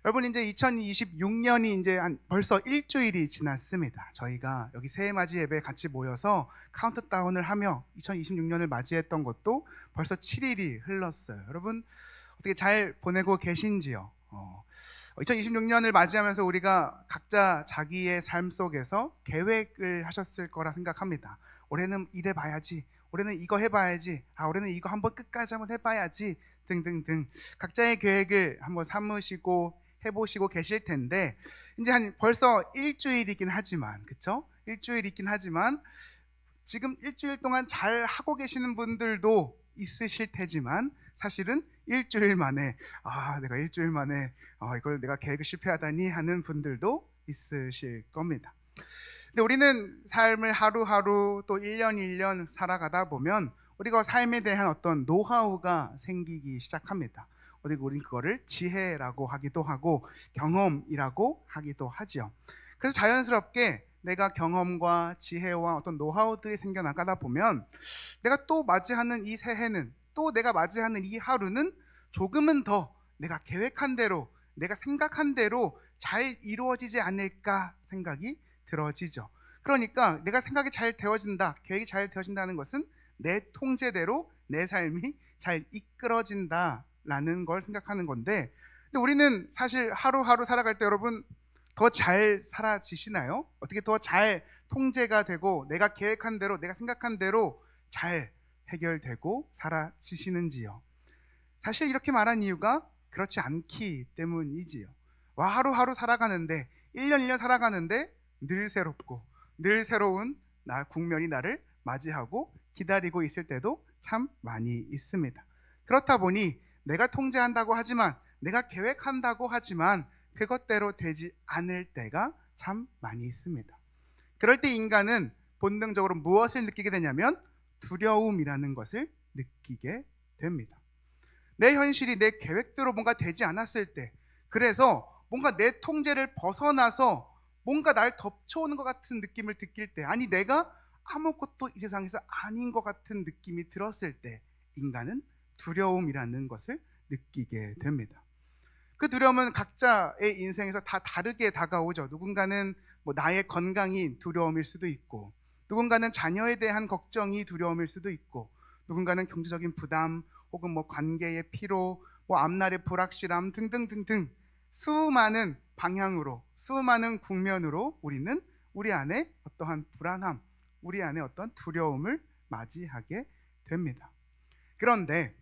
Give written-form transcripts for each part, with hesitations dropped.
여러분, 이제 2026년이 이제 벌써 일주일이 지났습니다. 저희가 여기 새해맞이 예배 같이 모여서 카운트다운을 하며 2026년을 맞이했던 것도 벌써 7일이 흘렀어요. 여러분, 어떻게 잘 보내고 계신지요? 2026년을 맞이하면서 우리가 각자 자기의 삶 속에서 계획을 하셨을 거라 생각합니다. 올해는 이래 봐야지, 올해는 이거 해봐야지, 올해는 이거 한번 끝까지 한번 해봐야지 등등등 각자의 계획을 한번 삼으시고 해보시고 계실 텐데, 이제 한 벌써 일주일이긴 하지만, 그쵸? 일주일이긴 하지만 지금 일주일 동안 잘 하고 계시는 분들도 있으실 테지만, 사실은 일주일 만에 내가 일주일 만에 이걸 내가 계획을 실패하다니 하는 분들도 있으실 겁니다. 근데 우리는 삶을 하루하루 또 1년 1년 살아가다 보면 우리가 삶에 대한 어떤 노하우가 생기기 시작합니다. 그리고 우리는 그거를 지혜라고 하기도 하고 경험이라고 하기도 하죠. 그래서 자연스럽게 내가 경험과 지혜와 어떤 노하우들이 생겨나가다 보면 내가 또 맞이하는 이 새해는, 또 내가 맞이하는 이 하루는 조금은 더 내가 계획한 대로, 내가 생각한 대로 잘 이루어지지 않을까 생각이 들어지죠. 그러니까 내가 생각이 잘 되어진다, 계획이 잘 되어진다는 것은 내 통제대로 내 삶이 잘 이끌어진다라는 걸 생각하는 건데, 근데 우리는 사실 하루하루 살아갈 때 여러분 더 잘 살아지시나요? 어떻게 더 잘 통제가 되고 내가 계획한 대로, 내가 생각한 대로 잘 해결되고 살아지시는지요? 사실 이렇게 말한 이유가 그렇지 않기 때문이지요. 하루하루 살아가는데, 1년 1년 살아가는데 늘 새롭고 늘 새로운 국면이 나를 맞이하고 기다리고 있을 때도 참 많이 있습니다. 그렇다 보니 내가 통제한다고 하지만, 내가 계획한다고 하지만 그것대로 되지 않을 때가 참 많이 있습니다. 그럴 때 인간은 본능적으로 무엇을 느끼게 되냐면 두려움이라는 것을 느끼게 됩니다. 내 현실이 내 계획대로 뭔가 되지 않았을 때, 그래서 뭔가 내 통제를 벗어나서 뭔가 날 덮쳐오는 것 같은 느낌을 느낄 때, 아니 내가 아무것도 이 세상에서 아닌 것 같은 느낌이 들었을 때 인간은 두려움이라는 것을 느끼게 됩니다. 그 두려움은 각자의 인생에서 다 다르게 다가오죠. 누군가는 나의 건강이 두려움일 수도 있고, 누군가는 자녀에 대한 걱정이 두려움일 수도 있고, 누군가는 경제적인 부담, 혹은 관계의 피로, 앞날의 불확실함 등등등등 수많은 방향으로, 수많은 국면으로 우리는 우리 안에 어떠한 불안함, 우리 안에 어떤 두려움을 맞이하게 됩니다. 그런데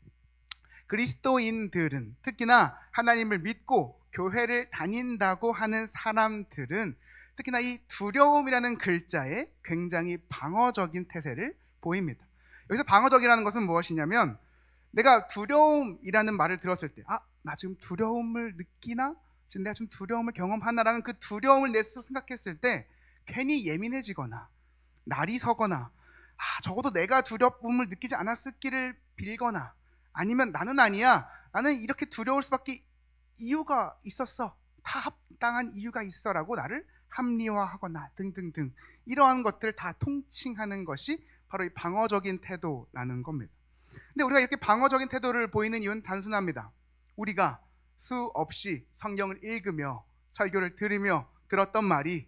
그리스도인들은, 특히나 하나님을 믿고 교회를 다닌다고 하는 사람들은 특히나 이 두려움이라는 글자에 굉장히 방어적인 태세를 보입니다. 여기서 방어적이라는 것은 무엇이냐면, 내가 두려움이라는 말을 들었을 때, 나 지금 두려움을 느끼나? 지금 내가 좀 두려움을 경험하나라는 그 두려움을 내 스스로 생각했을 때 괜히 예민해지거나 날이 서거나, 적어도 내가 두려움을 느끼지 않았을기를 빌거나, 아니면 나는 아니야, 나는 이렇게 두려울 수밖에 이유가 있었어, 다 합당한 이유가 있어 라고 나를 합리화하거나 등등등, 이러한 것들을 다 통칭하는 것이 바로 이 방어적인 태도라는 겁니다. 근데 우리가 이렇게 방어적인 태도를 보이는 이유는 단순합니다. 우리가 수없이 성경을 읽으며 설교를 들으며 들었던 말이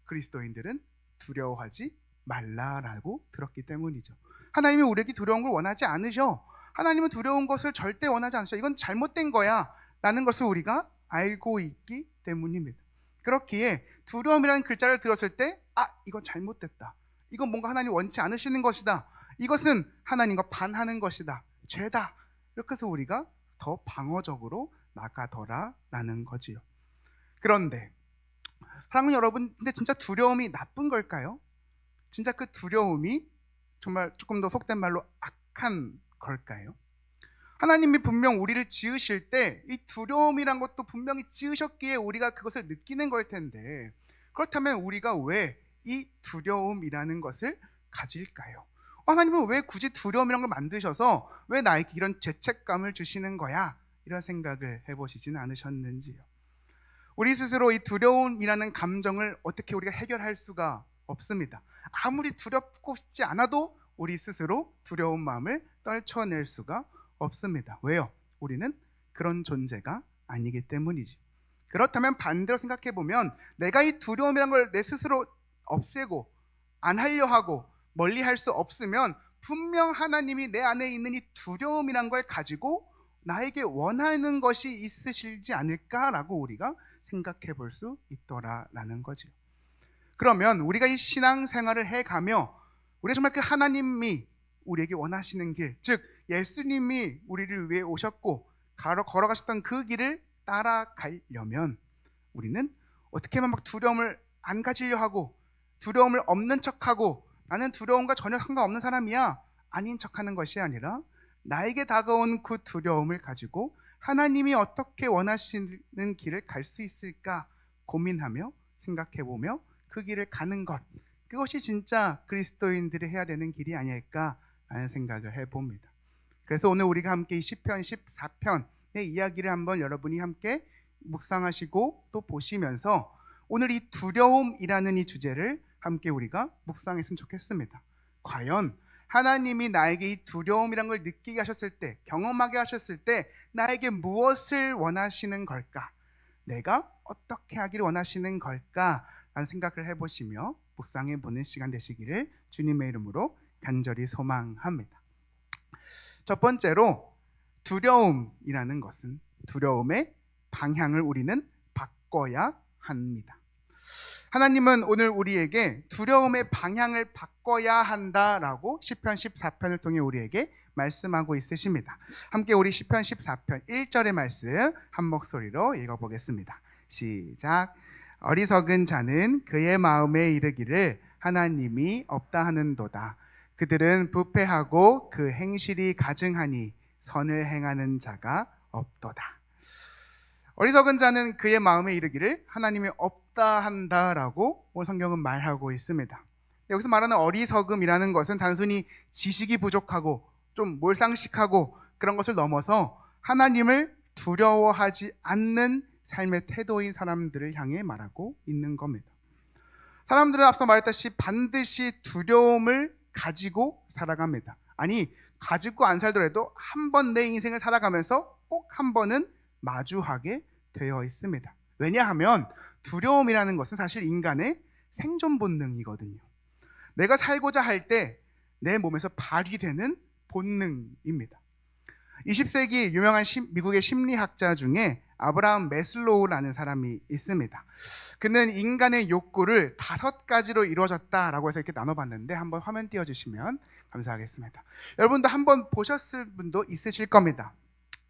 그리스도인들은 두려워하지 말라라고 들었기 때문이죠. 하나님이 우리에게 두려운 걸 원하지 않으셔. 하나님은 두려운 것을 절대 원하지 않으셔. 이건 잘못된 거야 라는 것을 우리가 알고 있기 때문입니다. 그렇기에 두려움이라는 글자를 들었을 때, 이건 잘못됐다, 이건 뭔가 하나님 원치 않으시는 것이다, 이것은 하나님과 반하는 것이다, 죄다, 이렇게 해서 우리가 더 방어적으로 나가더라라는 거지요. 그런데 사랑하는 여러분, 근데 진짜 두려움이 나쁜 걸까요? 진짜 그 두려움이 정말 조금 더 속된 말로 악한 걸까요? 하나님이 분명 우리를 지으실 때 이 두려움이란 것도 분명히 지으셨기에 우리가 그것을 느끼는 걸 텐데, 그렇다면 우리가 왜 이 두려움이라는 것을 가질까요? 하나님은 왜 굳이 두려움이라는 걸 만드셔서 왜 나에게 이런 죄책감을 주시는 거야? 이런 생각을 해보시지는 않으셨는지요? 우리 스스로 이 두려움이라는 감정을 어떻게 우리가 해결할 수가 없습니다. 아무리 두렵고 싶지 않아도 우리 스스로 두려운 마음을 떨쳐낼 수가 없습니다. 왜요? 우리는 그런 존재가 아니기 때문이지. 그렇다면 반대로 생각해 보면 내가 이 두려움이란 걸 내 스스로 없애고 안 하려 하고 멀리 할 수 없으면 분명 하나님이 내 안에 있는 이 두려움이란 걸 가지고 나에게 원하는 것이 있으시지 않을까라고 우리가 생각해 볼 수 있더라라는 거죠. 그러면 우리가 이 신앙생활을 해가며 우리가 정말 그 하나님이 우리에게 원하시는 길, 즉 예수님이 우리를 위해 오셨고 걸어가셨던 그 길을 따라가려면 우리는 어떻게만 막 두려움을 안 가지려 하고 두려움을 없는 척하고 나는 두려움과 전혀 상관없는 사람이야 아닌 척하는 것이 아니라 나에게 다가온 그 두려움을 가지고 하나님이 어떻게 원하시는 길을 갈 수 있을까 고민하며 생각해보며 그 길을 가는 것, 그것이 진짜 그리스도인들이 해야 되는 길이 아닐까라는 생각을 해봅니다. 그래서 오늘 우리가 함께 이 시편 14편의 이야기를 한번 여러분이 함께 묵상하시고 또 보시면서 오늘 이 두려움이라는 이 주제를 함께 우리가 묵상했으면 좋겠습니다. 과연 하나님이 나에게 이 두려움이란 걸 느끼게 하셨을 때, 경험하게 하셨을 때 나에게 무엇을 원하시는 걸까? 내가 어떻게 하기를 원하시는 걸까? 라는 생각을 해보시며 묵상해 보는 시간 되시기를 주님의 이름으로 간절히 소망합니다. 첫 번째로 두려움이라는 것은 두려움의 방향을 우리는 바꿔야 합니다. 하나님은 오늘 우리에게 두려움의 방향을 바꿔야 한다라고 시편 14편을 통해 우리에게 말씀하고 있으십니다. 함께 우리 시편 14편 1절의 말씀 한 목소리로 읽어보겠습니다. 시작. 어리석은 자는 그의 마음에 이르기를 하나님이 없다 하는도다. 그들은 부패하고 그 행실이 가증하니 선을 행하는 자가 없도다. 어리석은 자는 그의 마음에 이르기를 하나님이 없다 한다라고 오늘 성경은 말하고 있습니다. 여기서 말하는 어리석음이라는 것은 단순히 지식이 부족하고 좀 몰상식하고 그런 것을 넘어서 하나님을 두려워하지 않는 삶의 태도인 사람들을 향해 말하고 있는 겁니다. 사람들은 앞서 말했다시피 반드시 두려움을 가지고 살아갑니다. 아니, 가지고 안 살더라도 한 번 내 인생을 살아가면서 꼭 한 번은 마주하게 되어 있습니다. 왜냐하면 두려움이라는 것은 사실 인간의 생존 본능이거든요. 내가 살고자 할 때 내 몸에서 발휘되는 본능입니다. 20세기 유명한 미국의 심리학자 중에 아브라함 매슬로우라는 사람이 있습니다. 그는 인간의 욕구를 5가지로 이루어졌다라고 해서 이렇게 나눠봤는데 한번 화면 띄워주시면 감사하겠습니다. 여러분도 한번 보셨을 분도 있으실 겁니다.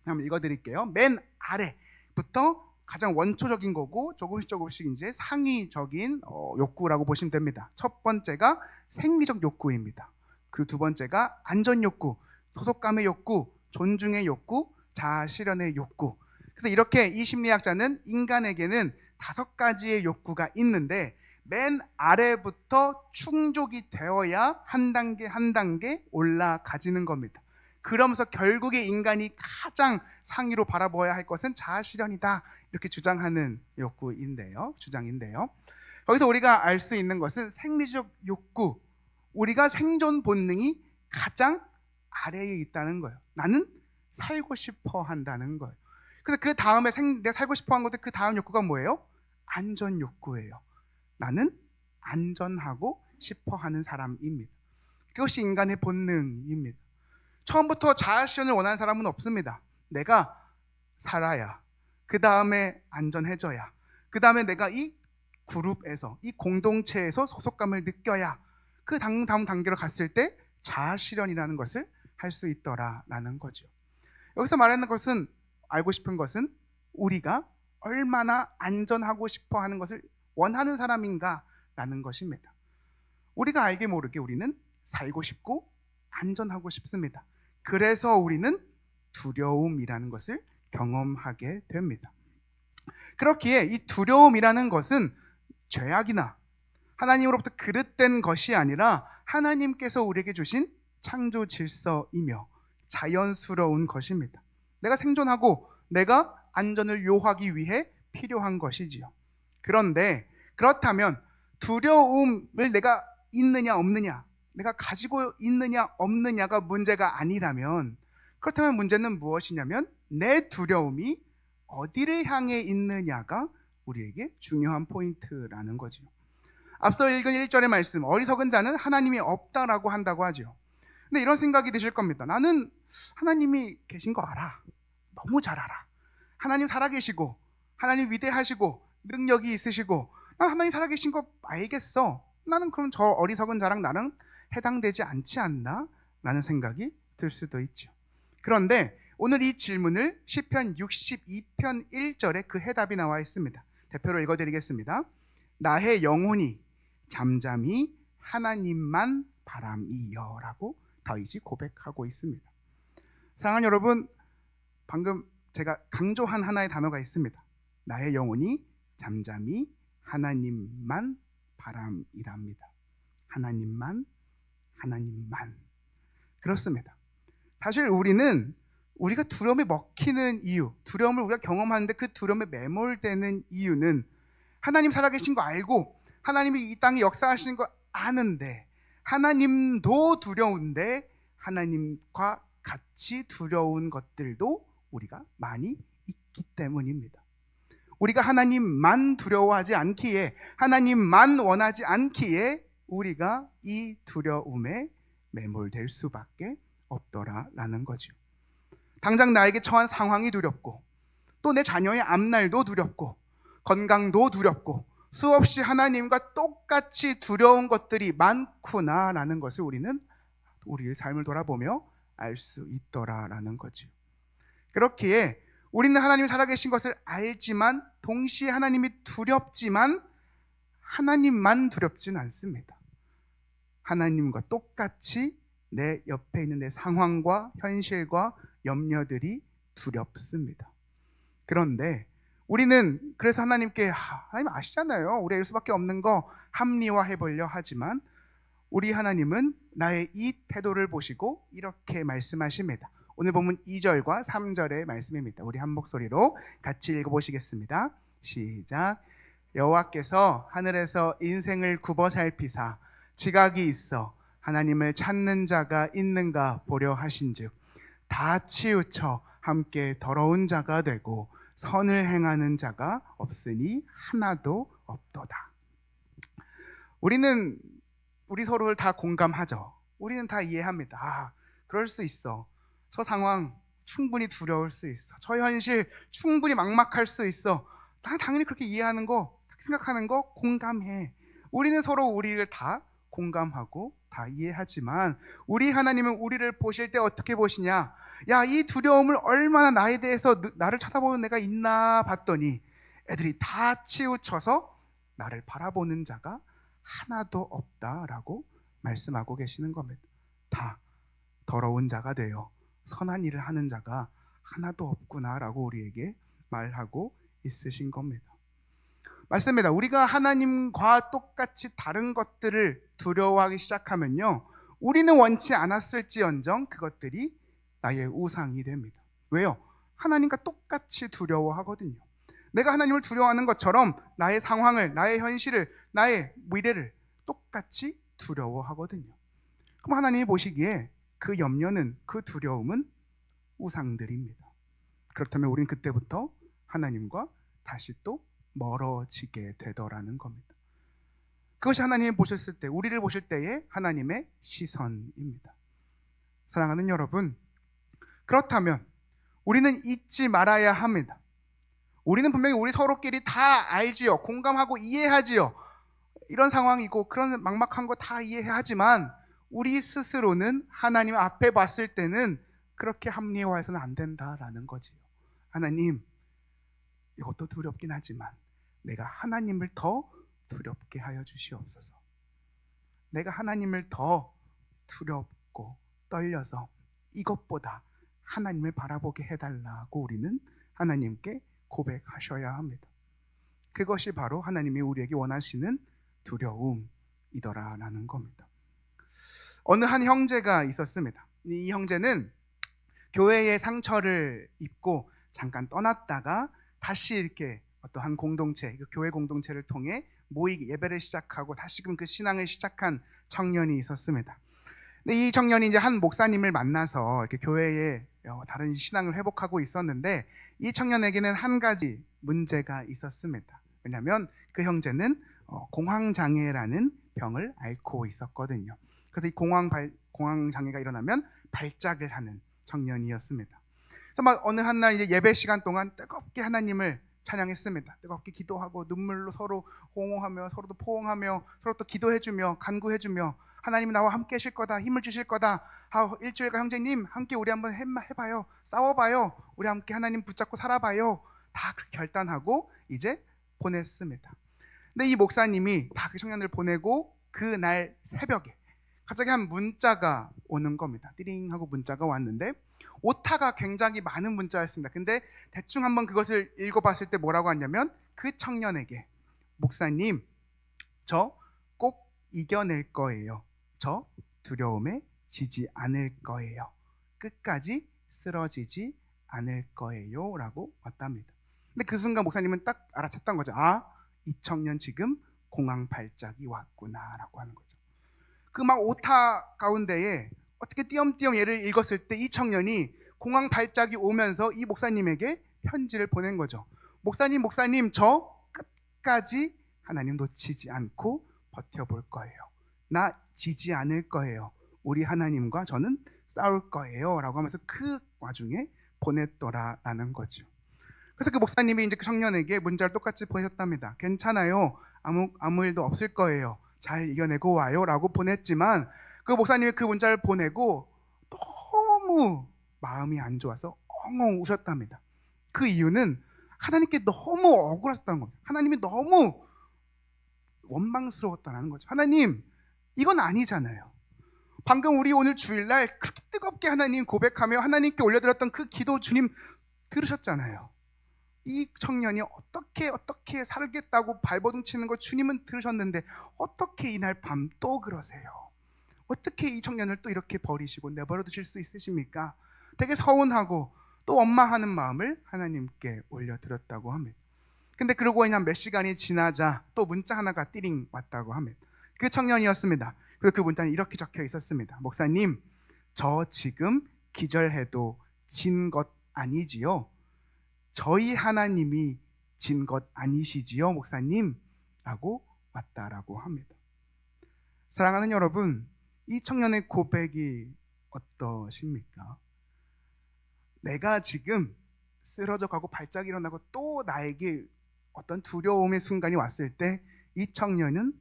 한번 읽어드릴게요. 맨 아래부터 가장 원초적인 거고 조금씩 이제 상위적인 욕구라고 보시면 됩니다. 첫 번째가 생리적 욕구입니다. 그리고 두 번째가 안전 욕구, 소속감의 욕구, 존중의 욕구, 자아 실현의 욕구. 그래서 이렇게 이 심리학자는 인간에게는 5가지의 욕구가 있는데 맨 아래부터 충족이 되어야 한 단계 한 단계 올라가지는 겁니다. 그러면서 결국에 인간이 가장 상위로 바라보아야 할 것은 자아 실현이다. 이렇게 주장하는 주장인데요. 거기서 우리가 알 수 있는 것은 생리적 욕구, 우리가 생존 본능이 가장 아래에 있다는 거예요. 나는 살고 싶어 한다는 거예요. 그래서 그 다음에 내가 살고 싶어 한 것들 그 다음 욕구가 뭐예요? 안전 욕구예요. 나는 안전하고 싶어 하는 사람입니다. 그것이 인간의 본능입니다. 처음부터 자아 실현을 원하는 사람은 없습니다. 내가 살아야, 그 다음에 안전해져야, 그 다음에 내가 이 그룹에서, 이 공동체에서 소속감을 느껴야 그 다음 단계로 갔을 때 자아 실현이라는 것을 할 수 있더라라는 거죠. 여기서 말하는 것은, 알고 싶은 것은 우리가 얼마나 안전하고 싶어 하는 것을 원하는 사람인가라는 것입니다. 우리가 알게 모르게 우리는 살고 싶고 안전하고 싶습니다. 그래서 우리는 두려움이라는 것을 경험하게 됩니다. 그렇기에 이 두려움이라는 것은 죄악이나 하나님으로부터 그릇된 것이 아니라 하나님께서 우리에게 주신 창조 질서이며 자연스러운 것입니다. 내가 생존하고 내가 안전을 요하기 위해 필요한 것이지요. 그런데 그렇다면 두려움을 내가 있느냐 없느냐, 내가 가지고 있느냐 없느냐가 문제가 아니라면, 그렇다면 문제는 무엇이냐면 내 두려움이 어디를 향해 있느냐가 우리에게 중요한 포인트라는 거죠. 앞서 읽은 1절의 말씀, 어리석은 자는 하나님이 없다라고 한다고 하죠. 근데 이런 생각이 드실 겁니다. 나는 하나님이 계신 거 알아. 너무 잘 알아. 하나님 살아계시고, 하나님 위대하시고, 능력이 있으시고, 난 하나님 살아계신 거 알겠어. 나는 그럼 저 어리석은 자랑 나랑 해당되지 않지 않나? 라는 생각이 들 수도 있죠. 그런데 오늘 이 질문을 시편 62편 1절에 그 해답이 나와 있습니다. 대표로 읽어드리겠습니다. 나의 영혼이 잠잠히 하나님만 바람이여 라고 다윗이 고백하고 있습니다. 사랑하는 여러분, 방금 제가 강조한 하나의 단어가 있습니다. 나의 영혼이 잠잠히 하나님만 바람이랍니다. 하나님만. 그렇습니다. 사실 우리가 두려움에 먹히는 이유, 두려움을 우리가 경험하는데 그 두려움에 매몰되는 이유는 하나님 살아계신 거 알고 하나님이 이 땅에 역사하시는 거 아는데 하나님도 두려운데 하나님과 같이 두려운 것들도 우리가 많이 있기 때문입니다. 우리가 하나님만 두려워하지 않기에, 하나님만 원하지 않기에 우리가 이 두려움에 매몰될 수밖에 없더라라는 거죠. 당장 나에게 처한 상황이 두렵고, 또 내 자녀의 앞날도 두렵고, 건강도 두렵고, 수없이 하나님과 똑같이 두려운 것들이 많구나라는 것을 우리는 우리의 삶을 돌아보며 알 수 있더라라는 거죠. 그렇기에 우리는 하나님이 살아계신 것을 알지만 동시에 하나님이 두렵지만 하나님만 두렵진 않습니다. 하나님과 똑같이 내 옆에 있는 내 상황과 현실과 염려들이 두렵습니다. 그런데 우리는 그래서 하나님께 하나님 아시잖아요. 우리가 이럴 수밖에 없는 거 합리화해 보려 하지만 우리 하나님은 나의 이 태도를 보시고 이렇게 말씀하십니다. 오늘 본문 2절과 3절의 말씀입니다. 우리 한 목소리로 같이 읽어보시겠습니다. 시작. 여호와께서 하늘에서 인생을 굽어 살피사 지각이 있어 하나님을 찾는 자가 있는가 보려 하신즉 다 치우쳐 함께 더러운 자가 되고 선을 행하는 자가 없으니 하나도 없도다. 우리 서로를 다 공감하죠. 우리는 다 이해합니다. 그럴 수 있어. 저 상황 충분히 두려울 수 있어. 저 현실 충분히 막막할 수 있어. 난 당연히 그렇게 이해하는 거, 생각하는 거 공감해. 우리는 서로 우리를 다 공감하고 다 이해하지만 우리 하나님은 우리를 보실 때 어떻게 보시냐? 야, 이 두려움을 얼마나 나에 대해서 나를 쳐다보는 애가 있나 봤더니 애들이 다 치우쳐서 나를 바라보는 자가 하나도 없다라고 말씀하고 계시는 겁니다. 다 더러운 자가 되어 선한 일을 하는 자가 하나도 없구나라고 우리에게 말하고 있으신 겁니다. 맞습니다. 우리가 하나님과 똑같이 다른 것들을 두려워하기 시작하면요, 우리는 원치 않았을지언정 그것들이 나의 우상이 됩니다. 왜요? 하나님과 똑같이 두려워하거든요. 내가 하나님을 두려워하는 것처럼 나의 상황을, 나의 현실을, 나의 미래를 똑같이 두려워하거든요. 그럼 하나님이 보시기에 그 염려는, 그 두려움은 우상들입니다. 그렇다면 우리는 그때부터 하나님과 다시 또 멀어지게 되더라는 겁니다. 그것이 하나님이 보셨을 때, 우리를 보실 때의 하나님의 시선입니다. 사랑하는 여러분, 그렇다면 우리는 잊지 말아야 합니다. 우리는 분명히 우리 서로끼리 다 알지요. 공감하고 이해하지요. 이런 상황이고 그런 막막한 거 다 이해하지만 우리 스스로는 하나님 앞에 봤을 때는 그렇게 합리화해서는 안 된다라는 거지요. 하나님, 이것도 두렵긴 하지만 내가 하나님을 더 두렵게 하여 주시옵소서. 내가 하나님을 더 두렵고 떨려서 이것보다 하나님을 바라보게 해달라고 우리는 하나님께 고백하셔야 합니다. 그것이 바로 하나님이 우리에게 원하시는 두려움이더라라는 겁니다. 어느 한 형제가 있었습니다. 이 형제는 교회의 상처를 입고 잠깐 떠났다가 다시 이렇게 어떠한 공동체, 교회 공동체를 통해 모이기, 예배를 시작하고 다시금 그 신앙을 시작한 청년이 있었습니다. 근데 이 청년이 이제 한 목사님을 만나서 이렇게 교회에 다른 신앙을 회복하고 있었는데 이 청년에게는 한 가지 문제가 있었습니다. 왜냐하면 그 형제는 공황장애라는 병을 앓고 있었거든요. 그래서 이 공황장애가 일어나면 발작을 하는 청년이었습니다. 그래서 막 어느 한날 이제 예배 시간 동안 뜨겁게 하나님을 찬양했습니다. 뜨겁게 기도하고 눈물로 서로 호응하며 서로도 포옹하며 서로 또 기도해주며 간구해주며 하나님이 나와 함께 하실 거다, 힘을 주실 거다. 일주일간 형제님 함께 우리 한번 해봐요, 싸워봐요, 우리 함께 하나님 붙잡고 살아봐요. 다 그렇게 결단하고 이제 보냈습니다. 근데 이 목사님이 다 그 청년을 보내고 그날 새벽에 갑자기 한 문자가 오는 겁니다. 띠링 하고 문자가 왔는데 오타가 굉장히 많은 문자였습니다. 근데 대충 한번 그것을 읽어봤을 때 뭐라고 하냐면 그 청년에게 목사님, 저 꼭 이겨낼 거예요. 저 두려움에 지지 않을 거예요. 끝까지 쓰러지지 않을 거예요 라고 왔답니다. 근데 그 순간 목사님은 딱 알아챘던 거죠. 이 청년 지금 공황 발작이 왔구나 라고 하는 거죠. 그 막 오타 가운데에 어떻게 띄엄띄엄 얘를 읽었을 때 이 청년이 공황 발작이 오면서 이 목사님에게 편지를 보낸 거죠. 목사님, 저 끝까지 하나님 놓치지 않고 버텨볼 거예요. 나 지지 않을 거예요. 우리 하나님과 저는 싸울 거예요 라고 하면서 그 와중에 보냈더라라는 거죠. 그래서 그 목사님이 이제 그 청년에게 문자를 똑같이 보내셨답니다. 괜찮아요. 아무 일도 없을 거예요. 잘 이겨내고 와요 라고 보냈지만 그 목사님이 그 문자를 보내고 너무 마음이 안 좋아서 엉엉 우셨답니다. 그 이유는 하나님께 너무 억울했다는 거예요. 하나님이 너무 원망스러웠다는 거죠. 하나님, 이건 아니잖아요. 방금 우리 오늘 주일날 그렇게 뜨겁게 하나님 고백하며 하나님께 올려드렸던 그 기도 주님 들으셨잖아요. 이 청년이 어떻게 살겠다고 발버둥 치는 거 주님은 들으셨는데 어떻게 이날 밤 또 그러세요? 어떻게 이 청년을 또 이렇게 버리시고 내버려 두실 수 있으십니까? 되게 서운하고 또 원망하는 마음을 하나님께 올려드렸다고 합니다. 근데 그러고 그냥 몇 시간이 지나자 또 문자 하나가 띠링 왔다고 합니다. 그 청년이었습니다. 그리고 그 문자는 이렇게 적혀 있었습니다. 목사님, 저 지금 기절해도 진 것 아니지요? 저희 하나님이 진 것 아니시지요, 목사님? 라고 왔다라고 합니다. 사랑하는 여러분, 이 청년의 고백이 어떠십니까? 내가 지금 쓰러져 가고 발작이 일어나고 또 나에게 어떤 두려움의 순간이 왔을 때 이 청년은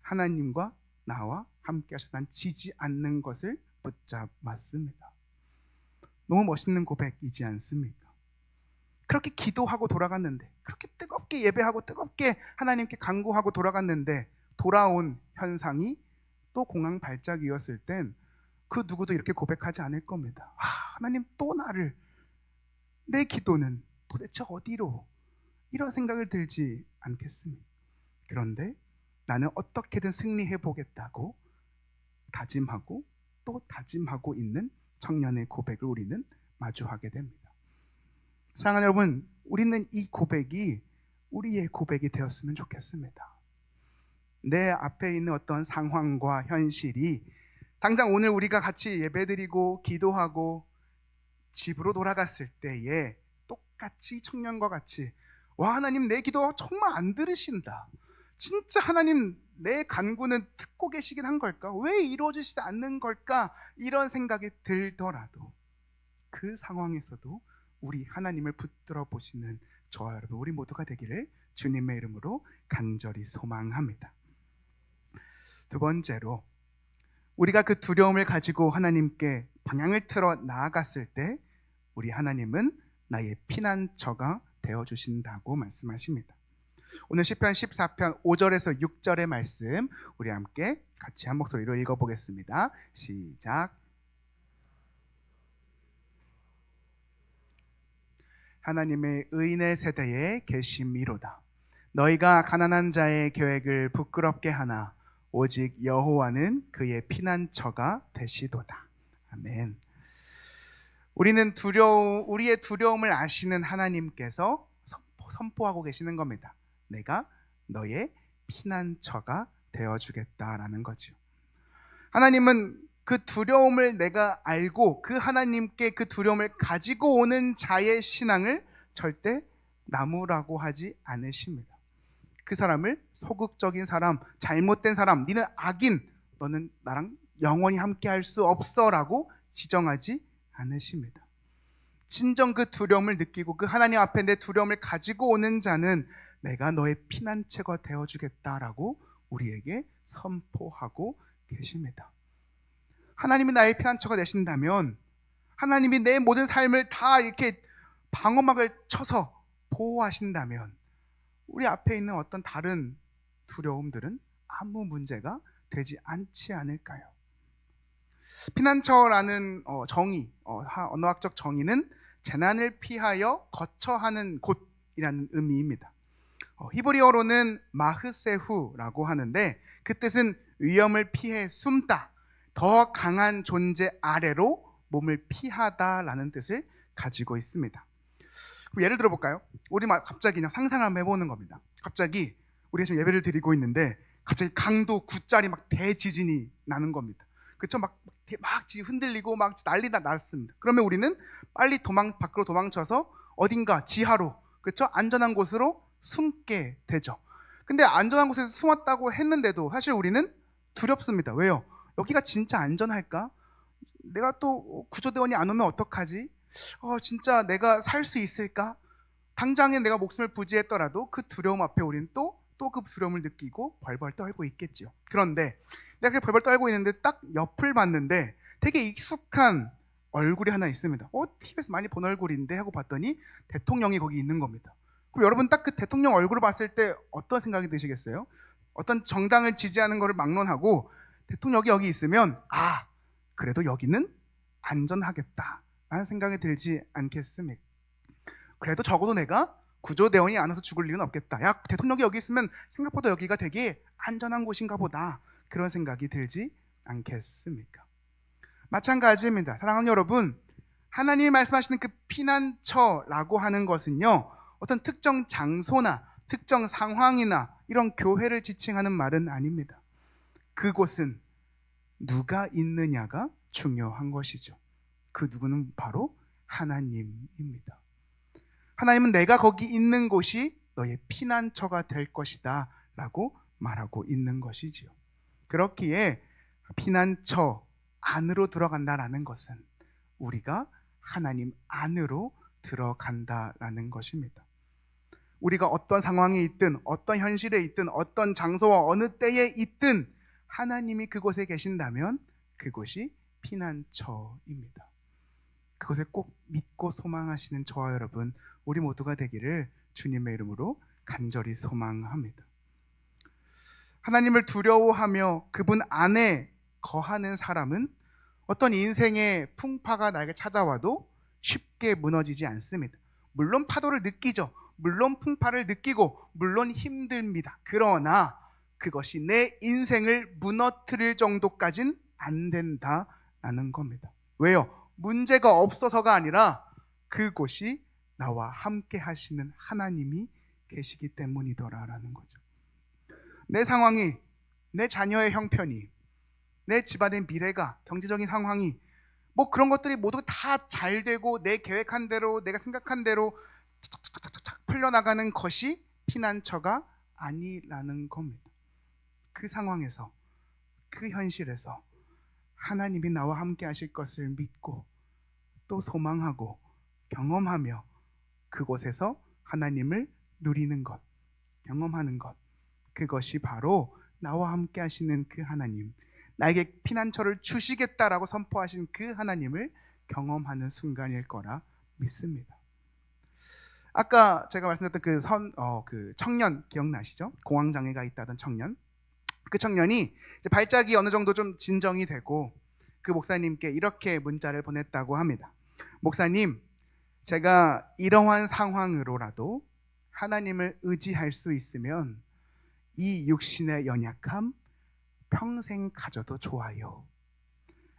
하나님과 나와 함께 하셨다는 지지 않는 것을 붙잡았습니다. 너무 멋있는 고백이지 않습니까? 그렇게 기도하고 돌아갔는데, 그렇게 뜨겁게 예배하고 뜨겁게 하나님께 간구하고 돌아갔는데 돌아온 현상이 또 공황 발작이었을 땐 그 누구도 이렇게 고백하지 않을 겁니다. 하나님, 또 나를, 내 기도는 도대체 어디로, 이런 생각을 들지 않겠습니까? 그런데 나는 어떻게든 승리해 보겠다고 다짐하고 또 다짐하고 있는 청년의 고백을 우리는 마주하게 됩니다. 사랑하는 여러분, 우리는 이 고백이 우리의 고백이 되었으면 좋겠습니다. 내 앞에 있는 어떤 상황과 현실이 당장 오늘 우리가 같이 예배드리고 기도하고 집으로 돌아갔을 때에 똑같이 청년과 같이 하나님, 내 기도 정말 안 들으신다. 진짜 하나님, 내 간구는 듣고 계시긴 한 걸까? 왜 이루어지지 않는 걸까? 이런 생각이 들더라도 그 상황에서도 우리 하나님을 붙들어 보시는 저와 여러분, 우리 모두가 되기를 주님의 이름으로 간절히 소망합니다. 두 번째로, 우리가 그 두려움을 가지고 하나님께 방향을 틀어 나아갔을 때 우리 하나님은 나의 피난처가 되어주신다고 말씀하십니다. 오늘 시편 14편 5절에서 6절의 말씀 우리 함께 같이 한 목소리로 읽어보겠습니다. 시작. 하나님의 의인의 세대에 계심이로다. 너희가 가난한 자의 계획을 부끄럽게 하나 오직 여호와는 그의 피난처가 되시도다. 아멘. 우리는 우리의 두려움을 아시는 하나님께서 선포하고 계시는 겁니다. 내가 너의 피난처가 되어주겠다라는 거죠. 하나님은 그 두려움을 내가 알고 그 하나님께 그 두려움을 가지고 오는 자의 신앙을 절대 나무라고 하지 않으십니다. 그 사람을 소극적인 사람, 잘못된 사람, 니는 악인, 너는 나랑 영원히 함께 할 수 없어 라고 지정하지 않으십니다. 진정 그 두려움을 느끼고 그 하나님 앞에 내 두려움을 가지고 오는 자는 내가 너의 피난처가 되어주겠다라고 우리에게 선포하고 계십니다. 하나님이 나의 피난처가 되신다면, 하나님이 내 모든 삶을 다 이렇게 방어막을 쳐서 보호하신다면, 우리 앞에 있는 어떤 다른 두려움들은 아무 문제가 되지 않지 않을까요? 피난처라는 정의, 언어학적 정의는 재난을 피하여 거처하는 곳이라는 의미입니다. 히브리어로는 마흐세후라고 하는데 그 뜻은 위험을 피해 숨다, 더 강한 존재 아래로 몸을 피하다라는 뜻을 가지고 있습니다. 그럼 예를 들어볼까요? 우리 갑자기 그냥 상상 한번 해보는 겁니다. 갑자기 우리가 지금 예배를 드리고 있는데 갑자기 강도 9짜리 막 대지진이 나는 겁니다. 그렇죠? 막 지금 흔들리고 막 난리가 났습니다. 그러면 우리는 빨리 밖으로 도망쳐서 어딘가 지하로, 그렇죠? 안전한 곳으로 숨게 되죠. 근데 안전한 곳에서 숨었다고 했는데도 사실 우리는 두렵습니다. 왜요? 여기가 진짜 안전할까? 내가 또 구조대원이 안 오면 어떡하지? 진짜 내가 살 수 있을까? 당장에 내가 목숨을 부지했더라도 그 두려움 앞에 우리는 또 그 두려움을 느끼고 벌벌 떨고 있겠죠. 그런데 내가 그렇게 벌벌 떨고 있는데 딱 옆을 봤는데 되게 익숙한 얼굴이 하나 있습니다. TV에서 많이 본 얼굴인데 하고 봤더니 대통령이 거기 있는 겁니다. 그럼 여러분 딱 그 대통령 얼굴을 봤을 때 어떤 생각이 드시겠어요? 어떤 정당을 지지하는 것을 막론하고 대통령이 여기 있으면 그래도 여기는 안전하겠다라는 생각이 들지 않겠습니까? 그래도 적어도 내가 구조대원이 안 와서 죽을 일은 없겠다. 야, 대통령이 여기 있으면 생각보다 여기가 되게 안전한 곳인가 보다. 그런 생각이 들지 않겠습니까? 마찬가지입니다. 사랑하는 여러분, 하나님이 말씀하시는 그 피난처라고 하는 것은요, 어떤 특정 장소나 특정 상황이나 이런 교회를 지칭하는 말은 아닙니다. 그곳은 누가 있느냐가 중요한 것이죠. 그 누구는 바로 하나님입니다. 하나님은 내가 거기 있는 곳이 너의 피난처가 될 것이다 라고 말하고 있는 것이지요. 그렇기에 피난처 안으로 들어간다라는 것은 우리가 하나님 안으로 들어간다라는 것입니다. 우리가 어떤 상황에 있든 어떤 현실에 있든 어떤 장소와 어느 때에 있든 하나님이 그곳에 계신다면 그곳이 피난처입니다. 그것을 꼭 믿고 소망하시는 저와 여러분, 우리 모두가 되기를 주님의 이름으로 간절히 소망합니다. 하나님을 두려워하며 그분 안에 거하는 사람은 어떤 인생의 풍파가 나에게 찾아와도 쉽게 무너지지 않습니다. 물론 파도를 느끼죠. 물론 풍파를 느끼고 물론 힘듭니다. 그러나 그것이 내 인생을 무너뜨릴 정도까지는 안 된다라는 겁니다. 왜요? 문제가 없어서가 아니라 그곳이 나와 함께 하시는 하나님이 계시기 때문이더라라는 거죠. 내 상황이, 내 자녀의 형편이, 내 집안의 미래가, 경제적인 상황이 뭐 그런 것들이 모두 다 잘 되고 내 계획한 대로, 내가 생각한 대로 착착착착 풀려나가는 것이 피난처가 아니라는 겁니다. 그 상황에서, 그 현실에서 하나님이 나와 함께 하실 것을 믿고 또 소망하고 경험하며 그곳에서 하나님을 누리는 것, 경험하는 것, 그것이 바로 나와 함께 하시는 그 하나님, 나에게 피난처를 주시겠다라고 선포하신 그 하나님을 경험하는 순간일 거라 믿습니다. 아까 제가 말씀드렸던 그 청년 기억나시죠? 공황장애가 있다던 청년. 그 청년이 이제 발작이 어느 정도 좀 진정이 되고 그 목사님께 이렇게 문자를 보냈다고 합니다. 목사님, 제가 이러한 상황으로라도 하나님을 의지할 수 있으면 이 육신의 연약함 평생 가져도 좋아요.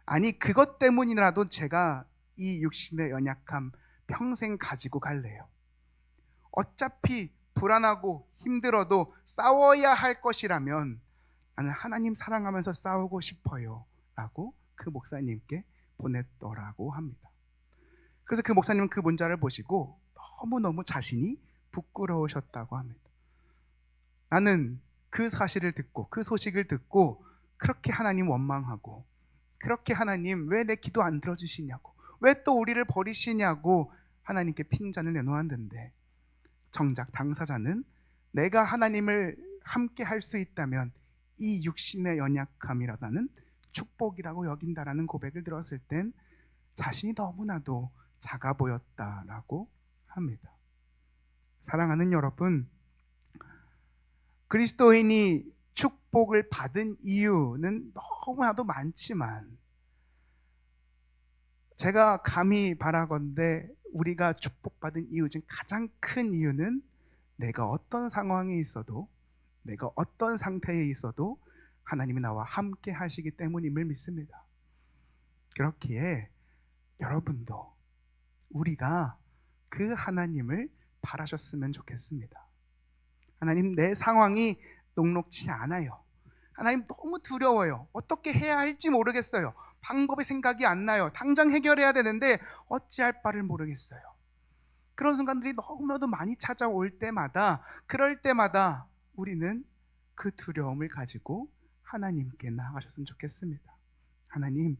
아니, 그것 때문이라도 제가 이 육신의 연약함 평생 가지고 갈래요. 어차피 불안하고 힘들어도 싸워야 할 것이라면 나는 하나님 사랑하면서 싸우고 싶어요 라고 그 목사님께 보냈더라고 합니다. 그래서 그 목사님은 그 문자를 보시고 너무너무 자신이 부끄러우셨다고 합니다. 나는 그 사실을 듣고 그 소식을 듣고 그렇게 하나님 원망하고, 그렇게 하나님 왜 내 기도 안 들어주시냐고, 왜 또 우리를 버리시냐고 하나님께 핀잔을 내놓았는데, 정작 당사자는 내가 하나님을 함께 할 수 있다면 이 육신의 연약함이라는 축복이라고 여긴다라는 고백을 들었을 땐 자신이 너무나도 작아 보였다라고 합니다. 사랑하는 여러분, 그리스도인이 축복을 받은 이유는 너무나도 많지만, 제가 감히 바라건대 우리가 축복받은 이유 중 가장 큰 이유는 내가 어떤 상황에 있어도, 내가 어떤 상태에 있어도 하나님이 나와 함께 하시기 때문임을 믿습니다. 그렇기에 여러분도 우리가 그 하나님을 바라셨으면 좋겠습니다. 하나님, 내 상황이 녹록지 않아요. 하나님, 너무 두려워요. 어떻게 해야 할지 모르겠어요. 방법이 생각이 안 나요. 당장 해결해야 되는데 어찌할 바를 모르겠어요. 그런 순간들이 너무나도 많이 찾아올 때마다, 그럴 때마다 우리는 그 두려움을 가지고 하나님께 나아가셨으면 좋겠습니다. 하나님,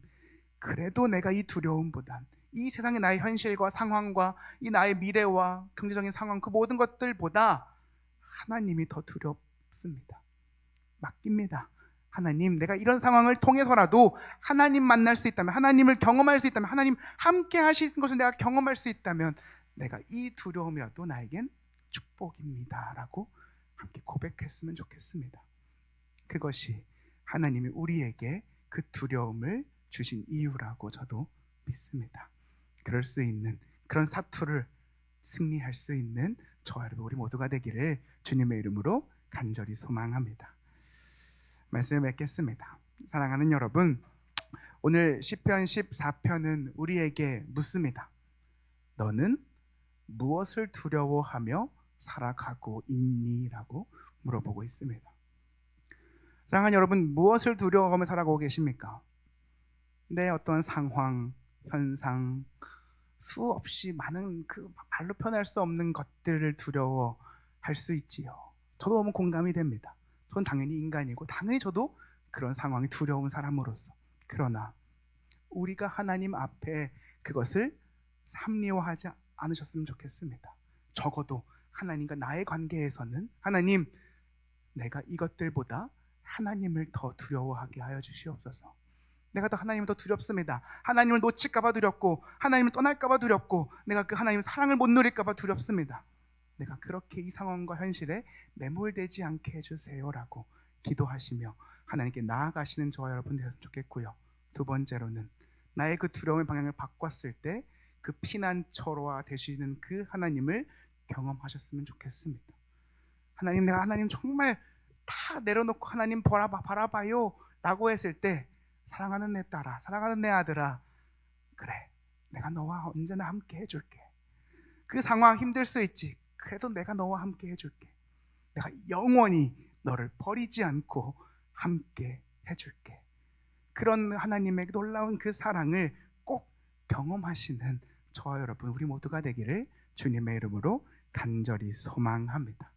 그래도 내가 이 두려움보단, 이 세상의 나의 현실과 상황과 이 나의 미래와 경제적인 상황, 그 모든 것들보다 하나님이 더 두렵습니다. 맡깁니다. 하나님, 내가 이런 상황을 통해서라도 하나님 만날 수 있다면, 하나님을 경험할 수 있다면, 하나님 함께 하시는 것을 내가 경험할 수 있다면 내가 이 두려움이라도 나에겐 축복입니다 라고 함께 고백했으면 좋겠습니다. 그것이 하나님이 우리에게 그 두려움을 주신 이유라고 저도 믿습니다. 그럴 수 있는, 그런 사투를 승리할 수 있는 저와 여러분 우리 모두가 되기를 주님의 이름으로 간절히 소망합니다. 말씀을 맺겠습니다. 사랑하는 여러분, 오늘 시편 14편은 우리에게 묻습니다. 너는 무엇을 두려워하며 살아가고 있니? 라고 물어보고 있습니다. 사랑하는 여러분, 무엇을 두려워하며 살아가고 계십니까? 내 어떤 상황, 현상, 수없이 많은 그 말로 표현할 수 없는 것들을 두려워할 수 있지요. 저도 너무 공감이 됩니다. 전 당연히 인간이고 당연히 저도 그런 상황이 두려운 사람으로서, 그러나 우리가 하나님 앞에 그것을 합리화하지 않으셨으면 좋겠습니다. 적어도 하나님과 나의 관계에서는 하나님, 내가 이것들보다 하나님을 더 두려워하게 하여 주시옵소서. 내가 더 하나님을 더 두렵습니다. 하나님을 놓칠까봐 두렵고, 하나님을 떠날까봐 두렵고, 내가 그 하나님의 사랑을 못 누릴까봐 두렵습니다. 내가 그렇게 이 상황과 현실에 매몰되지 않게 해주세요라고 기도하시며 하나님께 나아가시는 저와 여러분 되었으면 좋겠고요. 두 번째로는 나의 그 두려움의 방향을 바꿨을 때 그 피난처로와 되시는 그 하나님을 경험하셨으면 좋겠습니다. 하나님, 내가 하나님 정말 다 내려놓고 하나님 바라봐요 라고 했을 때, 사랑하는 내 딸아, 사랑하는 내 아들아, 그래, 내가 너와 언제나 함께 해줄게. 그 상황 힘들 수 있지, 그래도 내가 너와 함께 해줄게. 내가 영원히 너를 버리지 않고 함께 해줄게. 그런 하나님의 놀라운 그 사랑을 꼭 경험하시는 저와 여러분 우리 모두가 되기를 주님의 이름으로 간절히 소망합니다.